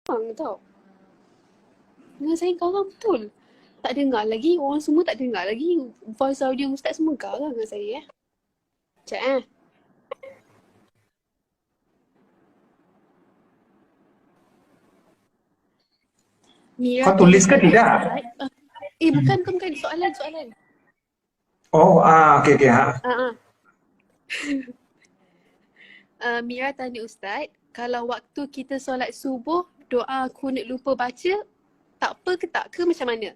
tau. Dengan saya garang betul. Tak dengar lagi, orang semua tak dengar lagi. Voice audio ustaz semua garang dengan saya. Sekejap Mira Kau tulis ke tidak? bukan. Soalan. Oh, okey. Ha. Mira tanya Ustaz, kalau waktu kita solat subuh, doa kunut lupa baca, tak apa ke tak ke macam mana?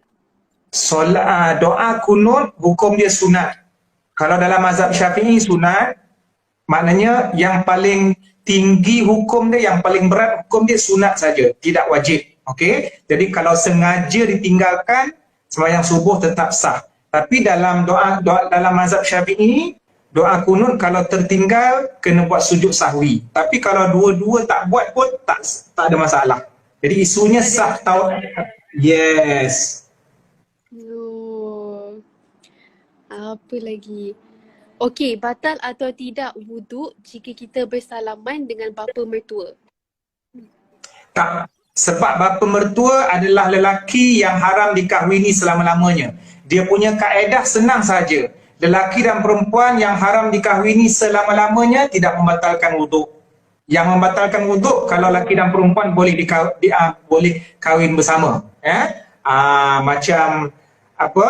Solat doa kunut hukum dia sunat. Kalau dalam mazhab Syafi'i sunat, maknanya yang paling tinggi hukum dia, yang paling berat hukum dia sunat saja, tidak wajib. Okey? Jadi kalau sengaja ditinggalkan, sembahyang subuh tetap sah. Tapi dalam doa dalam mazhab Syafi'i, doa kunut kalau tertinggal kena buat sujud sahwi. Tapi kalau dua-dua tak buat pun tak ada masalah. Jadi isunya sah tahu. Yes. Oh. Apa lagi? Okey, batal atau tidak wuduk jika kita bersalaman dengan bapa mertua? Tak. Sebab bapa mertua adalah lelaki yang haram dikahwini selama-lamanya. Dia punya kaedah senang saja. Lelaki dan perempuan yang haram dikahwini selama-lamanya tidak membatalkan wuduk. Yang membatalkan wuduk kalau lelaki dan perempuan boleh boleh kahwin bersama. Macam apa?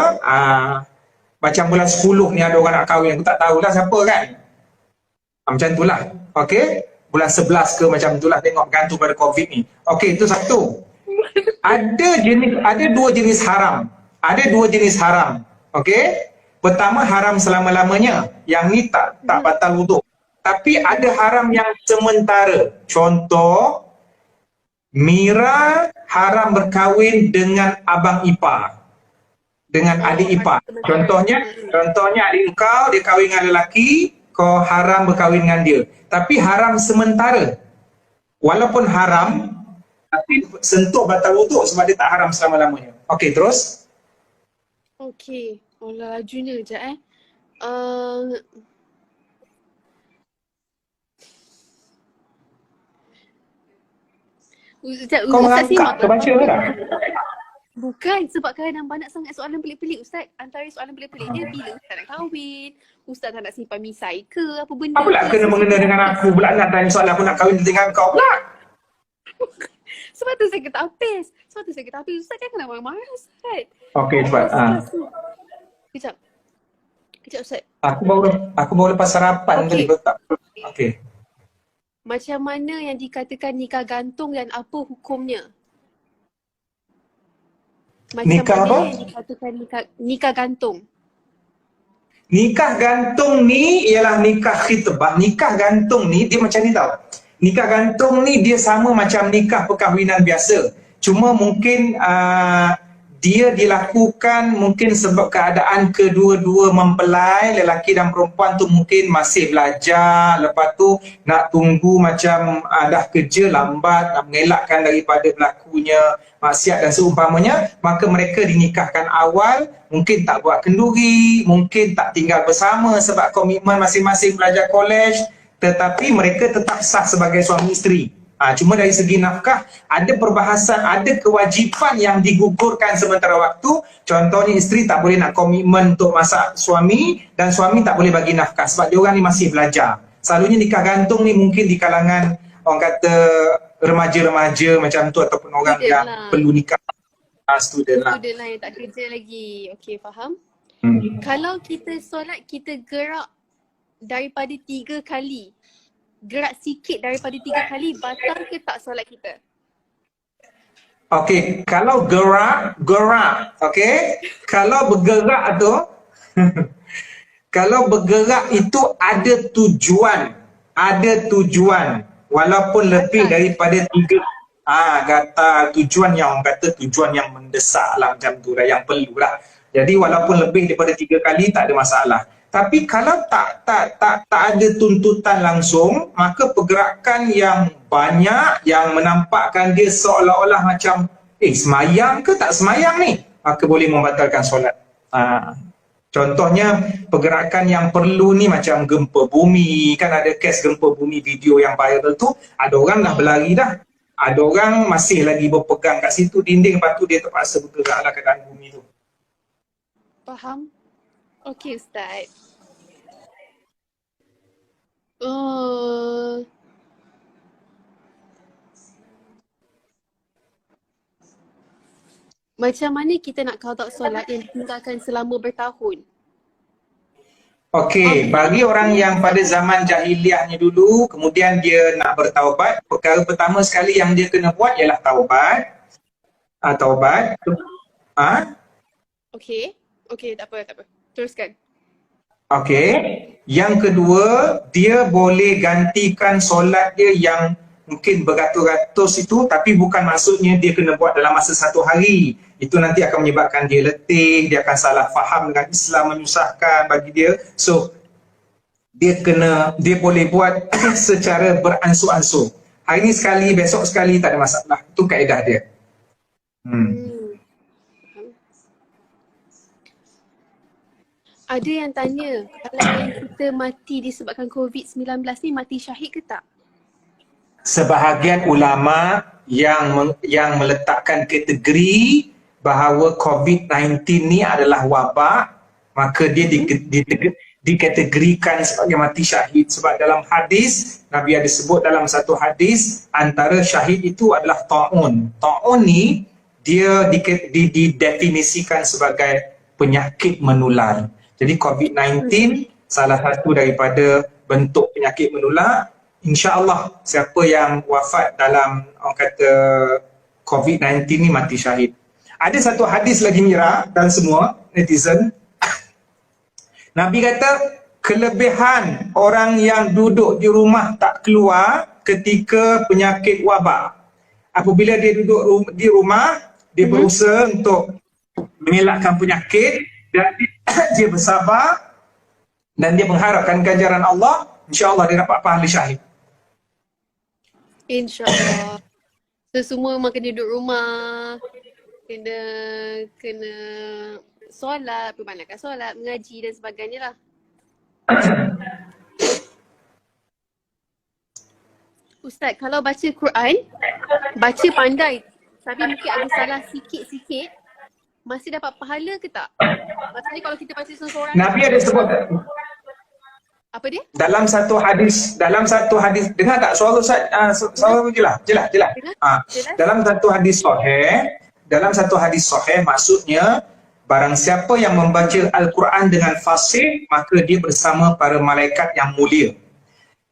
Macam bulan 10 ni ada orang nak kahwin. Aku tak tahulah siapa kan. Macam itulah. Okey? Bulan 11 ke macam itulah, tengok bergantung pada COVID ni. Okey, itu satu. Ada dua jenis haram. Okey? Pertama haram selama-lamanya. Yang ni tak batal wuduk. Tapi ada haram yang sementara. Contoh, Mira haram berkahwin dengan abang ipar. Dengan adik ipar. Contohnya adik kau dia kahwin dengan lelaki, kau haram berkahwin dengan dia. Tapi haram sementara. Walaupun haram, tapi sentuh batal wuduk sebab dia tak haram selama-lamanya. Okey, terus. Okey. Allah lajunya sekejap Kau merangkak ke baca ke tak? Bukan, sebab kadang banyak sangat soalan pelik-pelik Ustaz. Antara soalan pelik-pelik dia bila Ustaz nak kahwin, Ustaz tak nak simpan misai ke, apa benda. Apa pula kena mengena dengan aku pula nak tanya soalan aku nak kahwin dengan kau pula? Sebab tu saya kata habis. Ustaz kan kena marah-marah Ustaz. Okey, cepat. Kejap Ustaz. Aku baru lepas sarapan tadi. Okey. Macam mana yang dikatakan nikah gantung dan apa hukumnya? Nikah apa? Yang dikatakan nikah gantung? Nikah gantung ni ialah nikah khitbah. Nikah gantung ni dia macam ni tau. Nikah gantung ni dia sama macam nikah perkahwinan biasa. Cuma mungkin dia dilakukan mungkin sebab keadaan kedua-dua mempelai, lelaki dan perempuan tu mungkin masih belajar, lepas tu nak tunggu macam dah kerja lambat, nak mengelakkan daripada berlakunya maksiat dan seumpamanya, maka mereka dinikahkan awal, mungkin tak buat kenduri, mungkin tak tinggal bersama sebab komitmen masing-masing belajar kolej, tetapi mereka tetap sah sebagai suami isteri. Cuma dari segi nafkah, ada perbahasan, ada kewajipan yang digugurkan sementara waktu. Contohnya isteri tak boleh nak komitmen untuk masak suami dan suami tak boleh bagi nafkah sebab dia orang ni masih belajar. Selalunya nikah gantung ni mungkin di kalangan orang kata remaja-remaja macam tu ataupun orang yang perlu nikah. Student lah yang tak kerja lagi. Okey, faham. Kalau kita solat, kita gerak daripada 3 kali. Gerak sikit daripada 3 kali, batal ke tak solat kita? Okey, kalau gerak, okey. Kalau bergerak tu, kalau bergerak itu ada tujuan. Walaupun lebih daripada 3. Kata tujuan yang orang kata tujuan yang mendesak lah macam tu lah, yang perlu lah. Jadi walaupun lebih daripada 3 kali tak ada masalah. Tapi kalau tak ada tuntutan langsung, maka pergerakan yang banyak yang menampakkan dia seolah-olah macam semayang ke tak semayang ni, maka boleh membatalkan solat. Contohnya pergerakan yang perlu ni macam gempa bumi, kan ada kes gempa bumi video yang viral tu, ada orang dah berlari dah. Ada orang masih lagi berpegang kat situ dinding, lepas tu dia terpaksa bergerak lah ke dalam bumi tu. Faham? Okey Ustaz. Oh, macam mana kita nak qada solat yang ditinggalkan selama bertahun? Okey, bagi orang yang pada zaman jahiliahnya dulu, kemudian dia nak bertaubat, perkara pertama sekali yang dia kena buat ialah taubat. Taubat. Okey. Okey, tak apa. Teruskan. Okey. Yang kedua, dia boleh gantikan solat dia yang mungkin beratus-ratus itu, tapi bukan maksudnya dia kena buat dalam masa satu hari. Itu nanti akan menyebabkan dia letih, dia akan salah faham dengan Islam, menyusahkan bagi dia. So, dia boleh buat secara beransur-ansur. Hari ni sekali, besok sekali, tak ada masalah. Itu kaedah dia. Ada yang tanya, kalau kita mati disebabkan COVID-19 ni mati syahid ke tak? Sebahagian ulama yang meletakkan kategori bahawa COVID-19 ni adalah wabak, maka dia dikategorikan sebagai mati syahid. Sebab dalam hadis, Nabi ada sebut dalam satu hadis, antara syahid itu adalah ta'un. Ta'un ni dia didefinisikan sebagai penyakit menular. Jadi COVID-19 salah satu daripada bentuk penyakit menular. InsyaAllah siapa yang wafat dalam orang kata COVID-19 ni mati syahid. Ada satu hadis lagi Mira dan semua netizen. Nabi kata kelebihan orang yang duduk di rumah tak keluar ketika penyakit wabak. Apabila dia duduk di rumah, dia berusaha untuk mengelakkan penyakit dan dia bersabar dan dia mengharapkan ganjaran Allah, insya-Allah dia dapat pahala syahid. InsyaAllah. So, semua memang kena duduk rumah, kena solat, perbanyakkan solat, mengaji dan sebagainya lah. Ustaz, kalau baca Quran, baca pandai tapi mungkin ada salah sikit-sikit, masih dapat pahala ke tak? Maksudnya kalau kita baca seorang Nabi ada sebut apa dia? dalam satu hadis, dengar tak suara Ustaz? Suara jelas. Dalam satu hadis sahih, maksudnya barang siapa yang membaca Al-Quran dengan fasih, maka dia bersama para malaikat yang mulia.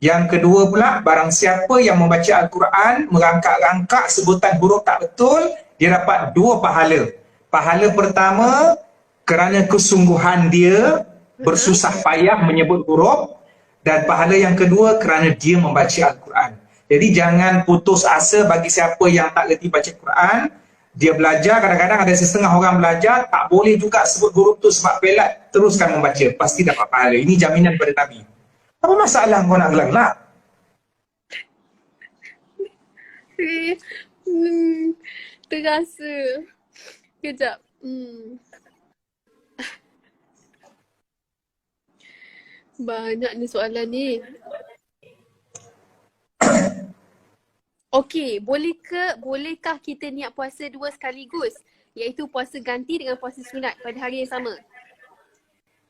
Yang kedua pula, barang siapa yang membaca Al-Quran merangkak-rangkak sebutan huruf tak betul, dia dapat 2 pahala. Pahala pertama kerana kesungguhan dia bersusah payah menyebut huruf, dan pahala yang kedua kerana dia membaca Al-Quran. Jadi jangan putus asa bagi siapa yang tak reti baca Quran. Dia belajar, kadang-kadang ada setengah orang belajar tak boleh juga sebut huruf tu sebab pelat, teruskan membaca, pasti dapat pahala. Ini jaminan daripada Nabi. Apa masalah kau nak gelak-gelak? Terasa. Kejap. Banyak ni soalan ni. Okey, bolehkah kita niat puasa 2 sekaligus? Iaitu puasa ganti dengan puasa sunat pada hari yang sama?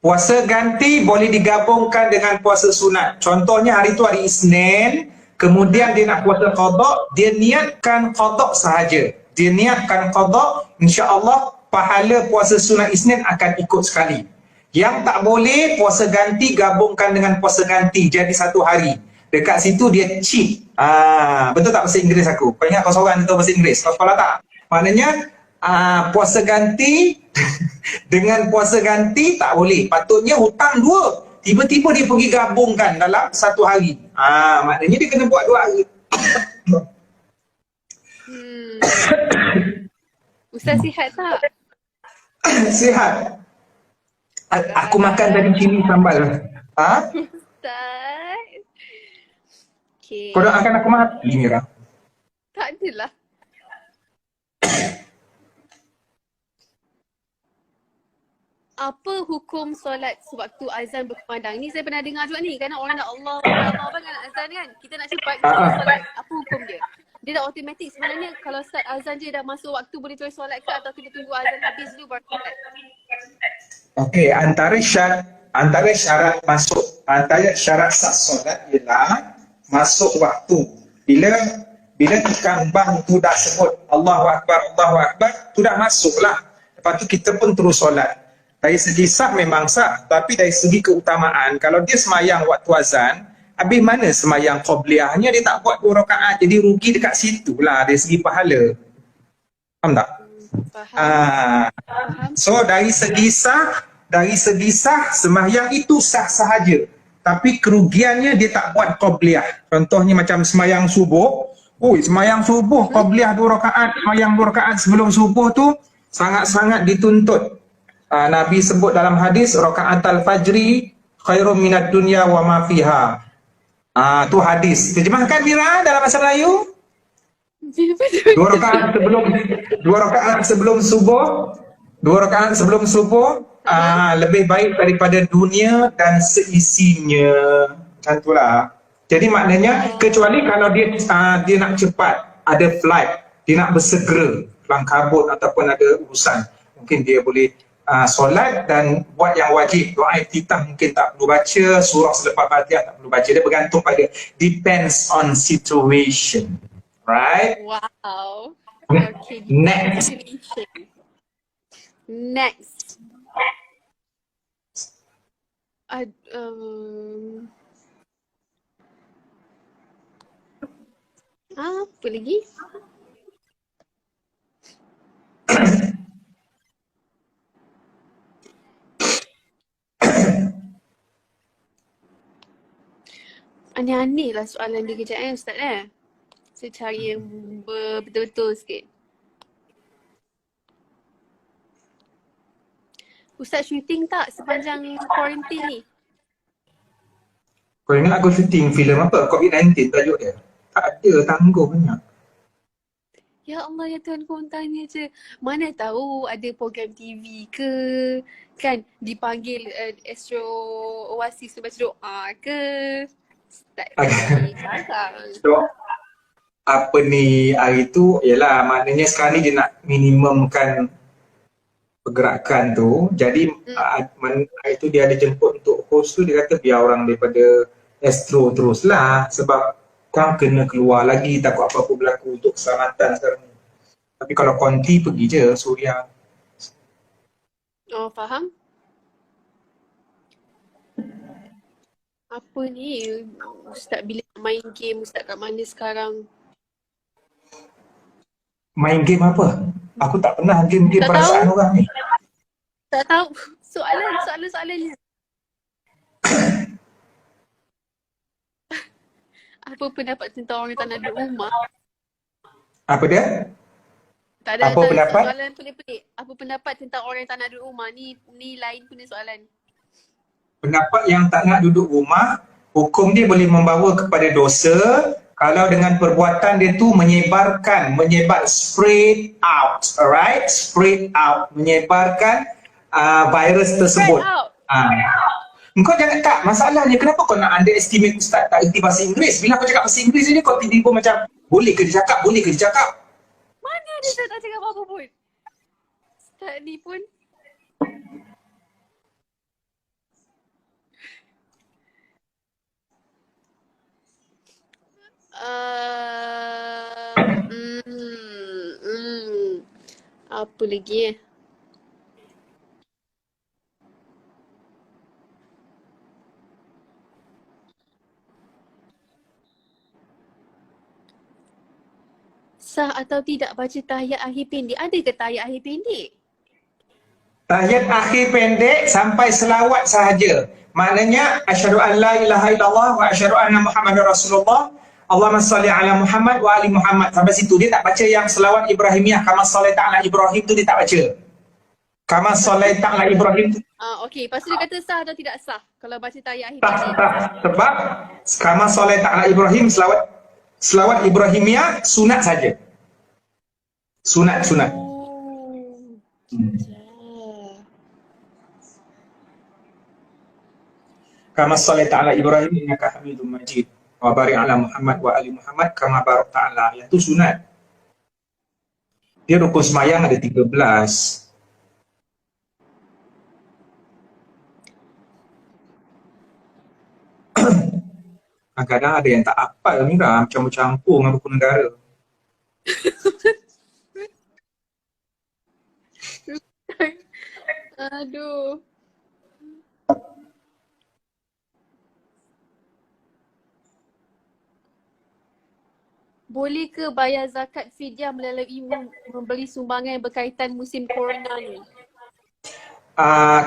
Puasa ganti boleh digabungkan dengan puasa sunat. Contohnya hari tu hari Isnin, kemudian dia nak puasa qada, dia niatkan qada sahaja. Dia niatkan qada, insya-Allah pahala puasa sunat Isnin akan ikut sekali. Yang tak boleh, puasa ganti gabungkan dengan puasa ganti jadi satu hari. Dekat situ dia cheat. Betul tak bahasa Inggeris aku? Kau ingat kau seorang tahu bahasa Inggeris? Kau sekolah tak? Maknanya puasa ganti dengan puasa ganti tak boleh. Patutnya hutang 2. Tiba-tiba dia pergi gabungkan dalam satu hari. Maknanya dia kena buat 2 hari. Ustaz sihat tak? Sihat. Aku makan tadi cili sambal. Ustaz. Okay. Kau doakan aku mati, Mira? Tak adalah. Apa hukum solat sewaktu azan berkumandang? Ni saya pernah dengar juga ni. Kerana orang nak Allah kan nak azan kan. Kita nak cepat solat. Apa hukum dia? dia dah automatik sebenarnya kalau start azan je dah masuk waktu boleh terus solat ke atau kena tunggu azan habis dulu baru solat? Okey, antara syarat sah solat ialah masuk waktu. Bila ikan bang tu dah sebut Allahu Akbar, tu dah masuklah. Lepas tu kita pun terus solat. Dari segi sah memang sah, tapi dari segi keutamaan, kalau dia semayang waktu azan, habis mana semayang qabliyahnya, dia tak buat 2 rakaat, jadi rugi dekat situ lah dari segi pahala. Faham tak? Faham. Faham. So dari segi sah sembahyang itu sah sahaja. Tapi kerugiannya dia tak buat qabliyah. Contohnya macam sembahyang subuh. Sembahyang subuh qabliyah 2 rakaat, sembahyang 2 rakaat sebelum subuh tu sangat-sangat dituntut. Nabi sebut dalam hadis rakaat al-fajri khairum minad dunya wa ma fiha. Tu hadis. Terjemahkan Mira dalam bahasa Melayu. 2 rakaat sebelum subuh. 2 rakaat sebelum subuh lebih baik daripada dunia dan seisinya. Macam itulah. Jadi maknanya kecuali kalau dia nak cepat, ada flight, dia nak bersegera, kelang kabut ataupun ada urusan, mungkin dia boleh solat dan buat yang wajib. Doa iftitah mungkin tak perlu baca, surah selepas Fatihah tak perlu baca. Dia bergantung pada, depends on situation. Right? Wow. Okay. Next. Next. Apa lagi? Aneh-aneh lah soalan dia kejap Ustaz Saya cari yang betul-betul sikit. Ustaz syuting tak sepanjang quarantine ni? Kau ingat aku syuting filem apa? COVID-19 tajuk dia. Tak ada, tangguh banyak. Ya Allah, ya Tuhan, kau tanya je. Mana tahu ada program TV ke, kan dipanggil Astro Oasis tu baca doa ke. Tak sekarang. So, apa ni hari tu, ialah maknanya sekarang ni dia nak minimumkan pergerakan tu. Jadi hari tu dia ada jemput untuk host tu, dia kata biar orang daripada Astro teruslah sebab kau kena keluar lagi, takut apa-apa berlaku untuk keselamatan sekarang ni. Tapi kalau konti pergi je Suria. Oh, faham. Apa ni? Ustaz bila main game, Ustaz kat mana sekarang? Main game apa? Aku tak pernah game-game Tak perasaan tahu. orang ni. Tak tahu. Soalannya. Apa pendapat tentang orang yang tak nak duduk rumah? Apa dia? Tak ada. Apa pendapat? Soalan pelik-pelik. Apa pendapat tentang orang yang tak nak duduk rumah? Ni lain punya soalan. Pendapat yang tak nak duduk rumah, hukum dia boleh membawa kepada dosa kalau dengan perbuatan dia tu menyebar spread out, alright? Spread out, menyebarkan virus tersebut. Engkau jangan, tak, masalahnya kenapa kau nak underestimate Ustaz tak erti bahasa Inggeris? Bila aku cakap bahasa Inggeris ni kau tiba-tiba macam boleh ke dia cakap? Mana dia tak cakap apa-apa pun? Ustaz ni pun apa lagi Sah atau tidak baca tahiyat akhir pendek? Ada ke tahiyat akhir pendek? Tahiyat akhir pendek sampai selawat sahaja. Maknanya asyhadu an la ilaha illallah wa asyhadu anna Muhammadar Rasulullah. Allahumma salli ala Muhammad wa ali Muhammad. Sampai situ dia tak baca yang selawat Ibrahimiyah kama sallaita ala Ibrahim tu, dia tak baca. Kama sallaita ala Ibrahim tu. Okey, lepas tu dia kata sah atau tidak sah kalau baca tahiyat akhir Tak, pendek? sebab kama sallaita ala Ibrahim, selawat Ibrahimiyah sunat saja. Sunat. Kama sallaita ala Ibrahim innaka Hamidum Majid. Wa barik ala Muhammad wa ali Muhammad kama barakta ala. Yang tu sunat. Dia rukun semayang ada 13. Kadang-kadang ada yang tak hafal Mira, macam campur dengan rukun negara. Aduh. Boleh ke bayar zakat fidyah melalui membeli sumbangan yang berkaitan musim corona ni?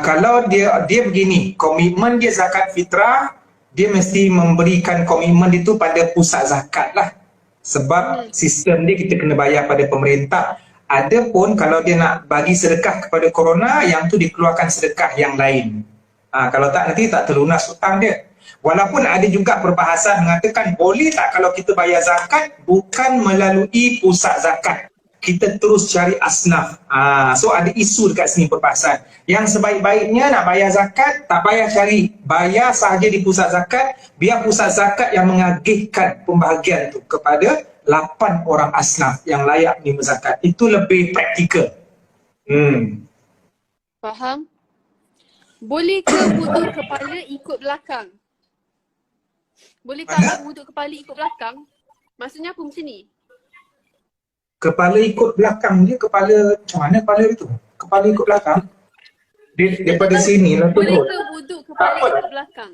Kalau dia begini, komitmen dia zakat fitrah, dia mesti memberikan komitmen itu pada pusat zakat lah. Sebab sistem dia kita kena bayar pada pemerintah. Adapun kalau dia nak bagi sedekah kepada corona, yang tu dikeluarkan sedekah yang lain. Kalau tak nanti tak terlunas hutang dia. Walaupun ada juga perbahasan mengatakan boleh tak kalau kita bayar zakat bukan melalui pusat zakat. Kita terus cari asnaf. So ada isu dekat sini perbahasan. Yang sebaik-baiknya nak bayar zakat, tak payah cari. Bayar sahaja di pusat zakat, biar pusat zakat yang mengagihkan pembahagian tu kepada 8 orang asnaf yang layak menerima zakat. Itu lebih praktikal. Faham? Boleh ke wuduk kepala ikut belakang? Boleh ke abang wuduk kepala ikut belakang? Maksudnya apa macam ni? Kepala ikut belakang dia, kepala macam mana kepala itu? Kepala ikut belakang? Daripada sini lah tu. Boleh ke wuduk kepala ikut belakang?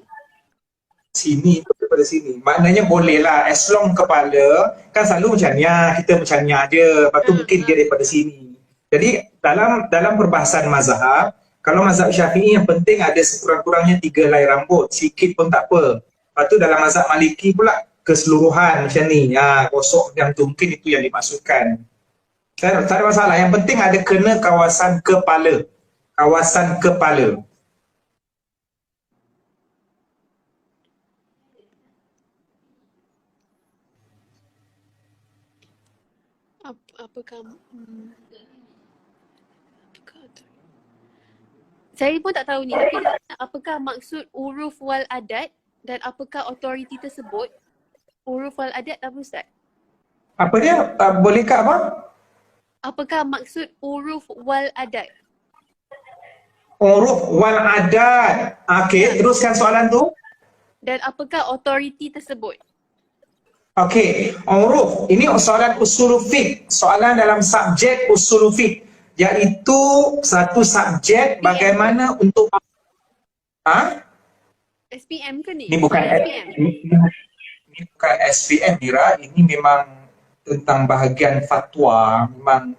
Sini tu daripada sini. Maknanya boleh lah. As long kepala, kan selalu macam ni, kita macam ni je. Lepas tu mungkin dia daripada sini. Jadi dalam perbahasan mazhab, kalau mazhab Syafi'i yang penting ada sekurang-kurangnya 3 helai rambut. Sikit pun tak apa. Lepas tu dalam mazhab Maliki pula, keseluruhan macam ni, kosok yang tu mungkin itu yang dimaksudkan. Tak ada masalah, yang penting ada kena kawasan kepala. Kawasan kepala. Apakah saya pun tak tahu ni, tapi apakah maksud uruf wal adat dan apakah autoriti tersebut? Uruf wal adat apa Ustaz? Apa dia? Bolehkah apa? Apakah maksud uruf wal adat? Uruf wal adat. Okey, teruskan soalan tu. Dan apakah autoriti tersebut? Okey, uruf. Ini soalan usul fiqh. Soalan dalam subjek usul fiqh. Iaitu satu subjek bagaimana untuk... SPM ke ni? Ini bukan SPM. Ini bukan SPM Mira, ini memang tentang bahagian fatwa,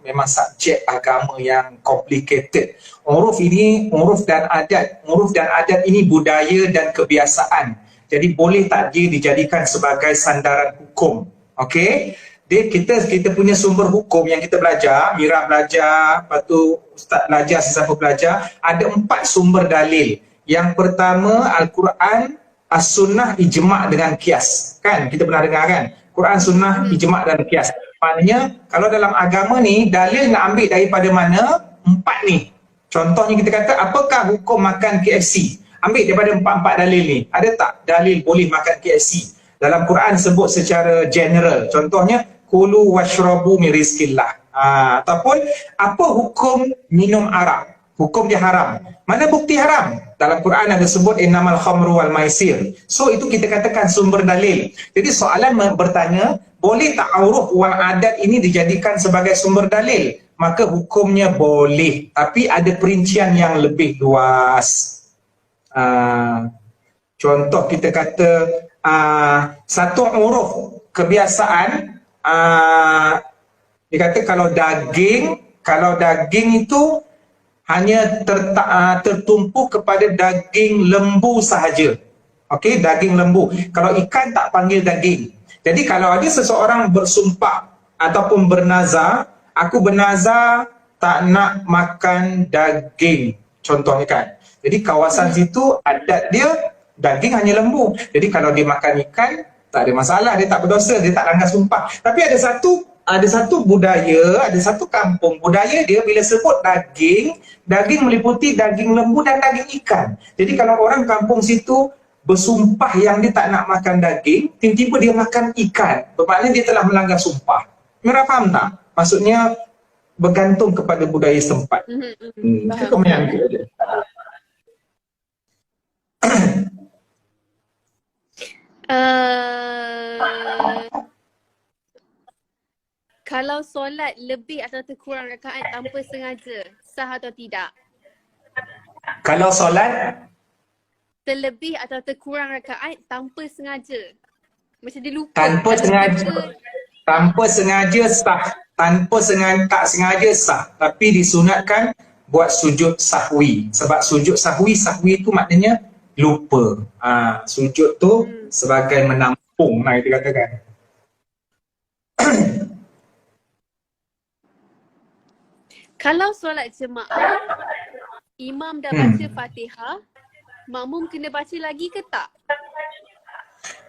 memang subjek agama yang complicated. Uruf ini, uruf dan adat. Uruf dan adat ini budaya dan kebiasaan. Jadi boleh tak dia dijadikan sebagai sandaran hukum? Okey? Kita punya sumber hukum yang kita belajar, Mira belajar, lepas tu Ustaz belajar, sesiapa belajar, ada 4 sumber dalil. Yang pertama Al-Quran, As-Sunnah, Ijma' dengan Qiyas. Kan? Kita pernah dengar kan? Quran, Sunnah, Ijma' dan Qiyas. Maknanya kalau dalam agama ni, dalil nak ambil daripada mana? 4 ni. Contohnya kita kata, apakah hukum makan KFC? Ambil daripada 4 dalil ni. Ada tak dalil boleh makan KFC? Dalam Quran sebut secara general. Contohnya, kulu washrabu min rizqillah. Ataupun apa hukum minum arak? Hukum dia haram. Mana bukti haram? Dalam Quran ada sebut innamal khamru wal maisir. So itu kita katakan sumber dalil. Jadi soalan bertanya, boleh tak uruf wal adat ini dijadikan sebagai sumber dalil? Maka hukumnya boleh, tapi ada perincian yang lebih luas. Contoh kita kata satu uruf kebiasaan, dia kata kalau daging itu hanya tertumpu kepada daging lembu sahaja. Okey, daging lembu. Kalau ikan tak panggil daging. Jadi kalau ada seseorang bersumpah ataupun bernazar, aku bernazar tak nak makan daging. Contohnya kan. Jadi kawasan situ adat dia daging hanya lembu. Jadi kalau dia makan ikan, tak ada masalah, dia tak berdosa, dia tak langgar sumpah. Tapi ada satu budaya, ada satu kampung, budaya dia bila sebut daging meliputi daging lembu dan daging ikan. Jadi kalau orang kampung situ bersumpah yang dia tak nak makan daging, tiba-tiba dia makan ikan. Bermakna dia telah melanggar sumpah. Mira faham tak? Maksudnya bergantung kepada budaya setempat. Itu kemenangan dia. Kalau solat lebih atau terkurang rakaat tanpa sengaja, sah atau tidak? Kalau solat Terlebih atau terkurang rakaat tanpa sengaja. Macam dia lupa. tanpa sengaja, tanpa sengaja sah. Tanpa sengaja, tak sengaja sah. Tapi disunatkan buat sujud sahwi. Sebab sujud sahwi itu maknanya lupa. Sujud tu sebagai menampung lah kita katakan. Kalau solat jemaah, imam dah baca Fatihah, makmum kena baca lagi ke tak?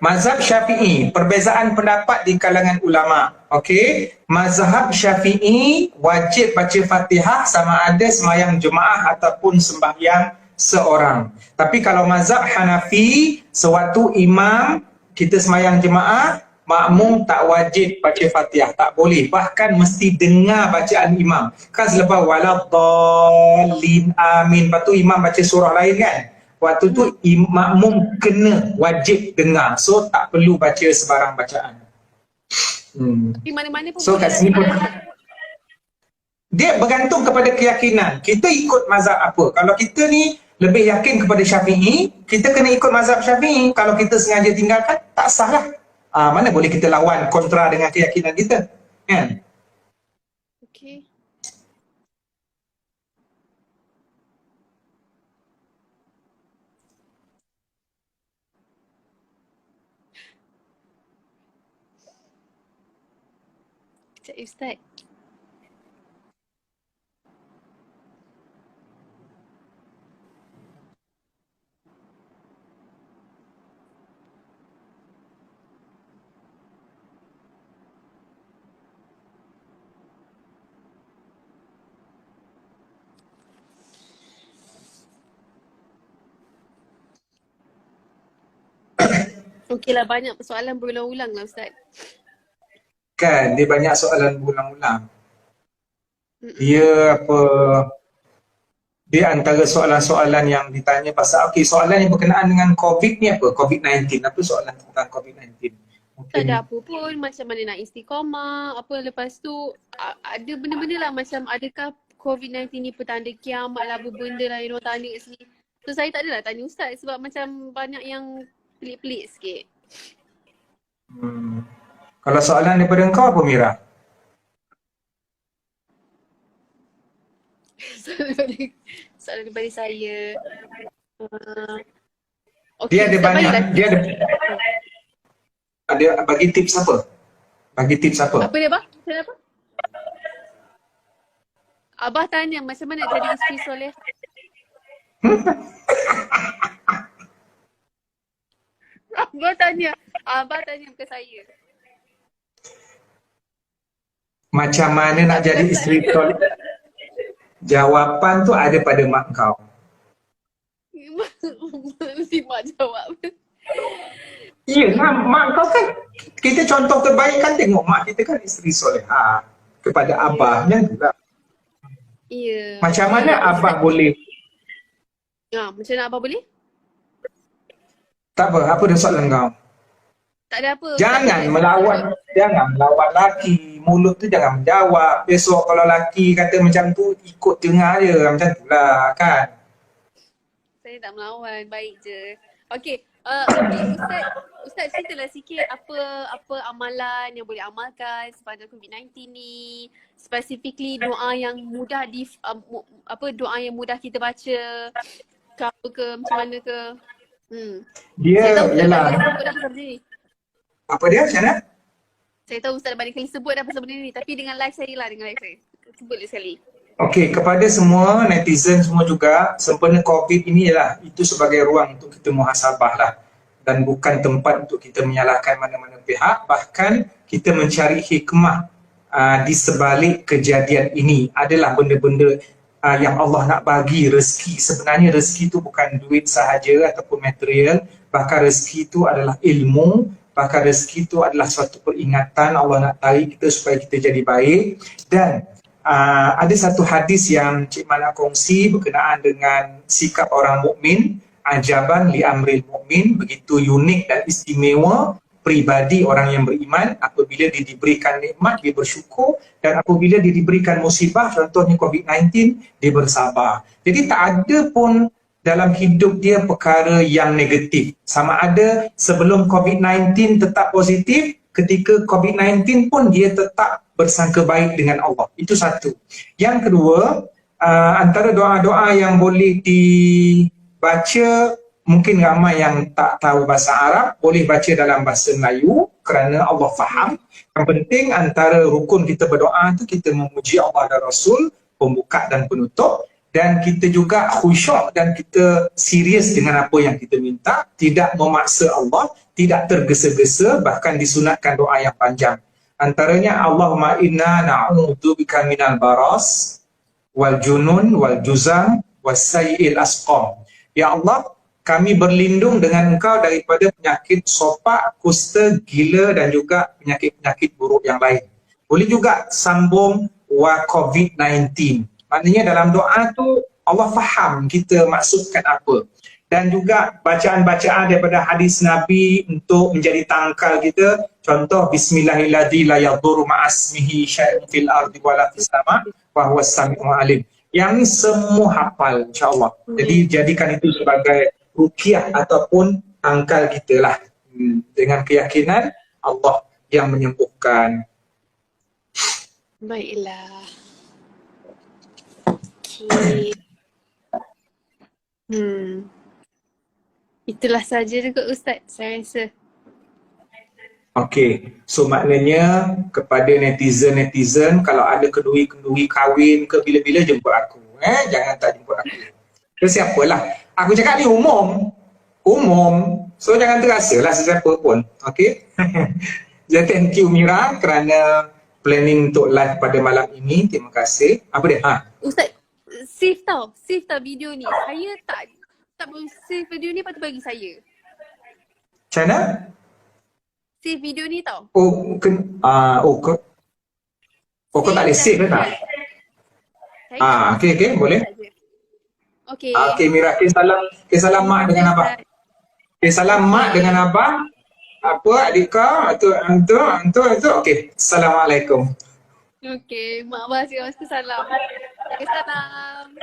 Mazhab Syafi'i, perbezaan pendapat di kalangan ulama. Okey, mazhab Syafi'i wajib baca Fatihah sama ada sembahyang jemaah ataupun sembahyang seorang. Tapi kalau mazhab Hanafi, sewaktu imam kita sembahyang jemaah, makmum tak wajib baca Fatihah, tak boleh. Bahkan mesti dengar bacaan imam. Kan selepas waladhdallin amin, lepas tu imam baca surah lain kan. Waktu tu makmum kena wajib dengar. So tak perlu baca sebarang bacaan. Tapi mana-mana pun so kat sini pun dia bergantung kepada keyakinan. Kita ikut mazhab apa? Kalau kita ni lebih yakin kepada Syafi'i, kita kena ikut mazhab Syafi'i. Kalau kita sengaja tinggalkan, tak sah lah. Mana boleh kita lawan kontra dengan keyakinan kita, kan? Okay. Sekejap Ustaz. Okey lah, banyak persoalan berulang-ulang lah Ustaz. Kan, dia banyak soalan berulang-ulang. Dia apa, dia antara soalan-soalan yang ditanya pasal, okey, soalan yang berkenaan dengan COVID ni apa? COVID-19, apa soalan tentang COVID-19? Tak ada apa pun, macam mana nak istiqamah, apa lepas tu ada benda-benda lah macam adakah COVID-19 ni petanda kiamat lah, apa benda lah yang orang tanya kat sini. So saya tak adalah tanya Ustaz sebab macam banyak yang pelik-pelik sikit. Kalau soalan daripada engkau apa Mira? Soalan daripada saya. Dia ada banyak, dia bagi tips apa? Bagi tips apa? Apa dia Abah? Macam apa? Abah tanya macam mana nak jadi isteri soleh. Abah tanya bukan saya. Macam mana nak jadi isteri soleh? Jawapan tu ada pada mak kau. Mesti mak jawab. Ya, mak kau kan, kita contoh terbaik kan tengok mak kita kan isteri soleha kepada abahnya juga. Ya. Macam mana abah boleh? Macam mana abah boleh? Tak apa dah soalan kau? Tak ada apa. Jangan melawan laki. Mulut tu jangan menjawab. Besok kalau laki kata macam tu, ikut dengar je. Macam tu lah kan. Saya tak melawan, baik je. Okey, Ustaz ceritalah sikit apa amalan yang boleh amalkan sepanjang COVID-19 ni. Specifically doa yang mudah doa yang mudah kita baca ke apa ke, macam mana ke. Dia ialah apa dia macam mana? Saya tahu Ustaz banyak kali sebut dah pasal benda ni, tapi dengan live saya lah, sebut sekali. Okey, kepada semua netizen semua juga, sempena COVID ini ialah itu sebagai ruang untuk kita muhasabah lah, dan bukan tempat untuk kita menyalahkan mana-mana pihak. Bahkan kita mencari hikmah di sebalik kejadian ini. Adalah benda-benda yang Allah nak bagi rezeki. Sebenarnya rezeki itu bukan duit sahaja ataupun material, bahkan rezeki itu adalah ilmu, bahkan rezeki itu adalah suatu peringatan Allah nak tarik kita supaya kita jadi baik. Dan ada satu hadis yang Cik Man nak kongsi berkenaan dengan sikap orang mukmin, ajaban li amril mukmin, begitu unik dan istimewa pribadi orang yang beriman. Apabila dia diberikan nikmat, dia bersyukur, dan apabila dia diberikan musibah, contohnya COVID-19, dia bersabar. Jadi tak ada pun dalam hidup dia perkara yang negatif. Sama ada sebelum COVID-19 tetap positif, ketika COVID-19 pun dia tetap bersangka baik dengan Allah. Itu satu. Yang kedua, antara doa-doa yang boleh dibaca, mungkin ramai yang tak tahu bahasa Arab, boleh baca dalam bahasa Melayu kerana Allah faham. Yang penting antara rukun kita berdoa tu kita memuji Allah dan Rasul, pembuka dan penutup, dan kita juga khusyuk dan kita serius dengan apa yang kita minta, tidak memaksa Allah, tidak tergesa-gesa, bahkan disunatkan doa yang panjang. Antaranya Allahumma inna na'udzubika minal baras wal junun wal juzam was sayyi'il asqam. Ya Allah, kami berlindung dengan Engkau daripada penyakit sopak, kusta, gila dan juga penyakit-penyakit buruk yang lain. Boleh juga sambung wa COVID-19. Maknanya dalam doa tu Allah faham kita maksudkan apa. Dan juga bacaan-bacaan daripada hadis Nabi untuk menjadi tangkal kita. Contoh bismillahirrahmanirrahim la yadurru ma'asmihi syai'un fil ardi wala fis sama' wa huwas sami'ul alim. Yang ni semua hafal insya-Allah. Jadi jadikan itu sebagai ruqyah ataupun tangkal kita lah. Dengan keyakinan Allah yang menyembuhkan. Baiklah. Okay. Itulah saja juga Ustaz, saya rasa. Okey, so maknanya kepada netizen-netizen, kalau ada kenduri-kenduri kahwin ke bila-bila jemput aku. Jangan tak jemput aku. Ke siapalah. Aku cakap ni umum. So jangan terasalah sesiapa pun. Okey. Jadi thank you Mira kerana planning untuk live pada malam ini. Terima kasih. Apa dia? Ustaz, save tau video ni. Saya tak mau save video ni, patut bagi saya. Macam mana? Save video ni tau. Kau tak boleh save ke tak? Okey, boleh. Okey. Okey Mira, salam mak dengan abang. Salam mak dengan abang. Apa adik kau? Itu. Okey. Assalamualaikum. Okey, mak abang salam. Salam.